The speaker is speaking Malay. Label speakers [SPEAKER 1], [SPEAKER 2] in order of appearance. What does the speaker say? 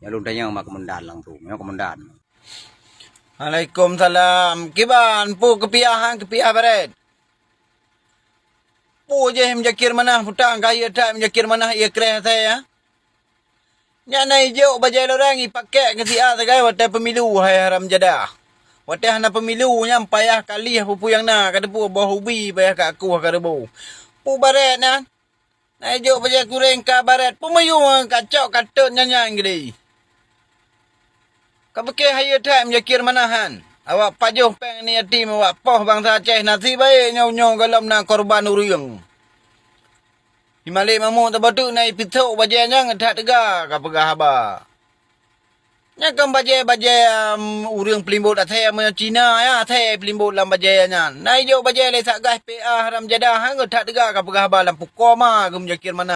[SPEAKER 1] Nyalun tanya mak kemendan langsung. Yang kemendan.
[SPEAKER 2] Waalaikumsalam. Kiban pu kepiahan kepiah baret. Pu je menjakir mana hutang kaya tak menjakir mana ia kereh saya. Nya nai jauh bajai orang ipakai ke sia segai watai pemilu hai haram jadah. Watai hana pemilu nya payah kali pu yang na kada pu bau ubi payah ka aku kada bau. Pu baret na. Nai jauh bajai kureng ka baret pu mayu kacau katut nya ngri. Kapake haya tak menjakir manahan. Awak pajuh peng ni yatim awak poh bangsa Aceh nasi baik nyau-nyau galam na korban uriang. Himalik mamu terbatu nai pituk bajanya ngedak tega kapagah haba. Nya kam bajai uriang pelimbut athe ama Cina ya athe pelimbut lam bajainya. Nai jo bajai le sak gas PA haram jadah ngedak tega kapagah haba lam pukoma gum jakir mana.